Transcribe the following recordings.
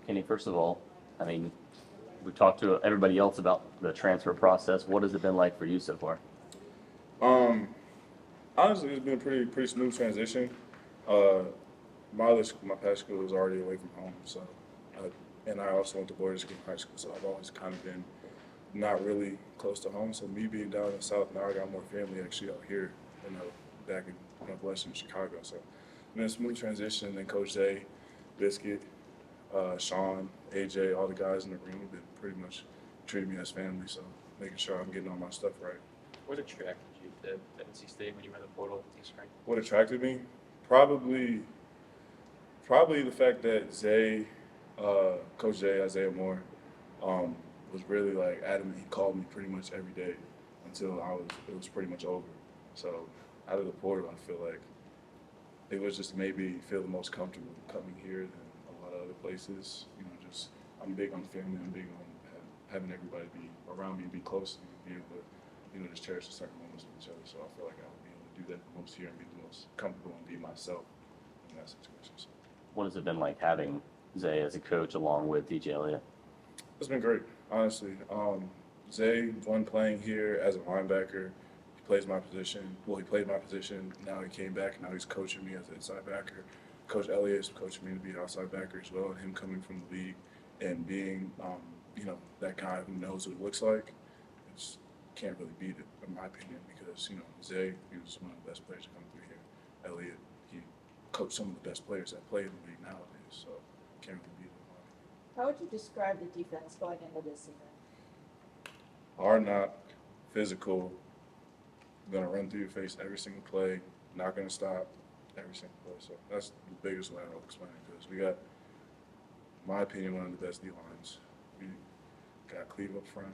Kenny, first of all, I mean, we talked to everybody else about the transfer process. What has it been like for you so far? Um, Honestly, it's been a pretty smooth transition. Uh, my past school was already away from home, so and I also went to boarding school in high school, so I've always kind of been not really close to home. So me being down in the south now, I got more family actually out here, back in Northwestern Chicago. So it's been a smooth transition. And Coach Zay, Biscuit, Sean, AJ, all the guys in the room have been pretty much treating me as family. So making sure I'm getting all my stuff right. What attracted you to NC State when you were in the portal this spring? What attracted me? Probably, probably the fact that Coach Zay, Isaiah Moore, um, was really like adamant. He called me pretty much every day until it was pretty much over. So out of the portal, I feel like it was just maybe feel the most comfortable coming here than a lot of other places. Just I'm big on family. I'm big on having everybody be around me and be close to me and be able to, just cherish the certain moments with each other. So I feel like I would be able to do that the most here and be the most comfortable and be myself in that situation. So What has it been like having Zay as a coach along with DJ Elliott? it's been great, honestly. Zay, one playing here as a linebacker, he plays my position. Well, he played my position. Now he came back. Now he's coaching me as an inside backer. Coach Elliott is coaching me to be an outside backer as well. And him coming from the league and being, that guy who knows what it looks like, it's can't really beat it, in my opinion, because Zay, he was one of the best players to come through here. Elliott, he coached some of the best players that play in the league nowadays, so can't really beat it. How would you describe the defense going into this season? Hard knock, physical, gonna run through your face every single play, not gonna stop every single play. So that's the biggest way I'll explain it, because we got, in my opinion, one of the best D lines. We got Cleve up front,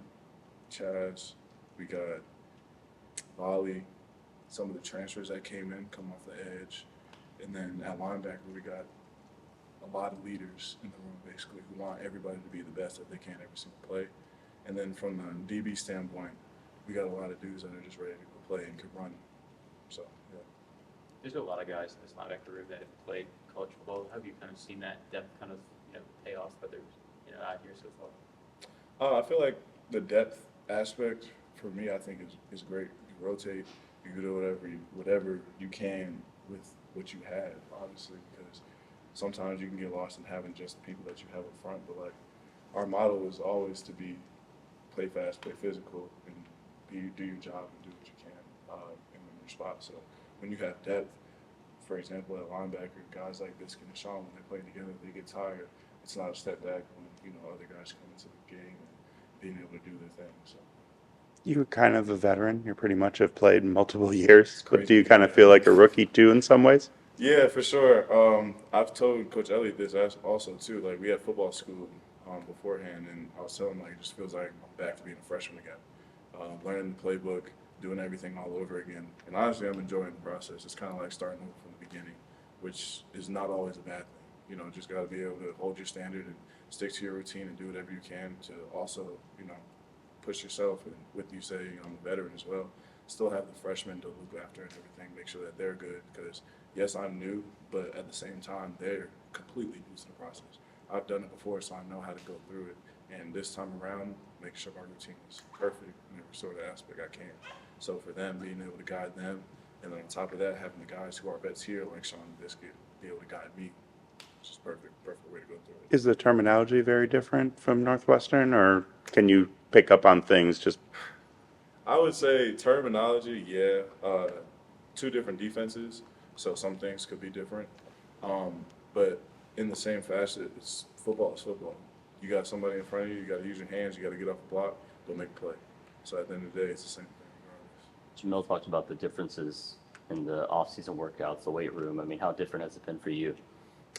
Chaz, we got Volley, some of the transfers that came in come off the edge, and then at linebacker we got a lot of leaders in the room basically who want everybody to be the best that they can every single play. And then from the DB standpoint, we got a lot of dudes that are just ready to go play and can run. So yeah. There's a lot of guys in this linebacker room that have played college football. Have you kind of seen that depth kind of pay off for others out here so far? I feel like the depth aspect for me, I think is great. You rotate, you can do whatever you can with what you have, obviously, because sometimes you can get lost in having just the people that you have up front. But like our motto is always to be play fast, play physical, and do your job and do what you can in your spot. So when you have depth, for example, at linebacker, guys like Biscuit and Sean, when they play together, they get tired. It's not a step back when other guys come into the game and being able to do their thing. So You're kind of a veteran. You pretty much have played multiple years. But crazy. do you kind of feel like a rookie too in some ways? yeah, for sure. I've told Coach Elliott this also too. Like we had football school beforehand, and I was telling him like it just feels like I'm back to being a freshman again, learning the playbook, doing everything all over again. And honestly, I'm enjoying the process. It's kind of like starting over from the beginning, which is not always a bad thing. Just got to be able to hold your standard and stick to your routine and do whatever you can to also, push yourself. And with you say, I'm a veteran as well, still have the freshmen to look after and everything, make sure that they're good. Because yes, I'm new, but at the same time, they're completely new to the process. I've done it before, so I know how to go through it. And this time around, make sure my routine is perfect in every sort of aspect I can. So for them, being able to guide them, and then on top of that, having the guys who are vets here, like Sean and Biscuit, be able to guide me, it's just perfect way to go through it. Is the terminology very different from Northwestern, or can you pick up on things just I would say terminology, yeah. Two different defenses, so some things could be different. But in the same fashion, it's football is football. You got somebody in front of you, you got to use your hands, you got to get off the block, go make a play. So at the end of the day, it's the same thing regardless. Jamil talked about the differences in the off-season workouts, the weight room. I mean, how different has it been for you?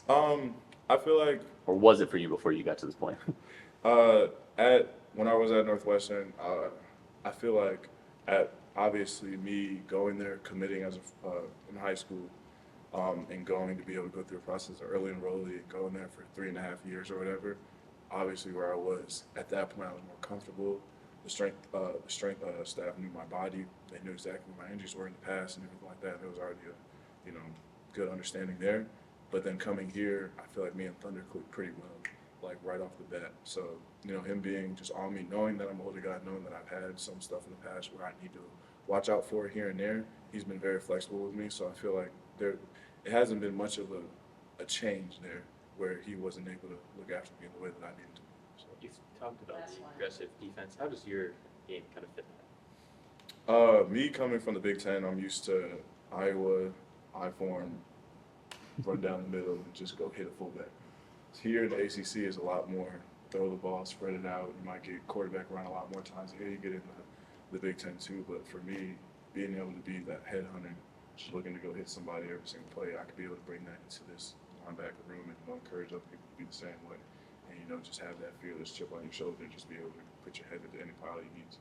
I feel like Or was it for you before you got to this point? at when I was at Northwestern, I feel like at obviously me going there, committing as in high school, and going to be able to go through a process of early enrollee and going there for 3.5 years or whatever. Obviously, where I was at that point, I was more comfortable. The strength staff knew my body. They knew exactly what my injuries were in the past and everything like that. There was already good understanding there. But then coming here, I feel like me and Thunder clicked pretty well. like right off the bat. So, you know, him being just on me, knowing that I'm an older guy, knowing that I've had some stuff in the past where I need to watch out for here and there, he's been very flexible with me. So I feel like it hasn't been much of a change there where he wasn't able to look after me in the way that I needed to. So. You've talked about the aggressive defense. How does your game kind of fit that? Me coming from the Big Ten, I'm used to Iowa, I form, run down the middle, and just go hit a fullback. Here in the ACC is a lot more throw the ball, spread it out. You might get quarterback run a lot more times. Here you get in the Big Ten too. But for me, being able to be that headhunter, just looking to go hit somebody every single play, I could be able to bring that into this linebacker room and encourage other people to be the same way. And just have that fearless chip on your shoulder, and just be able to put your head into any pile you need to.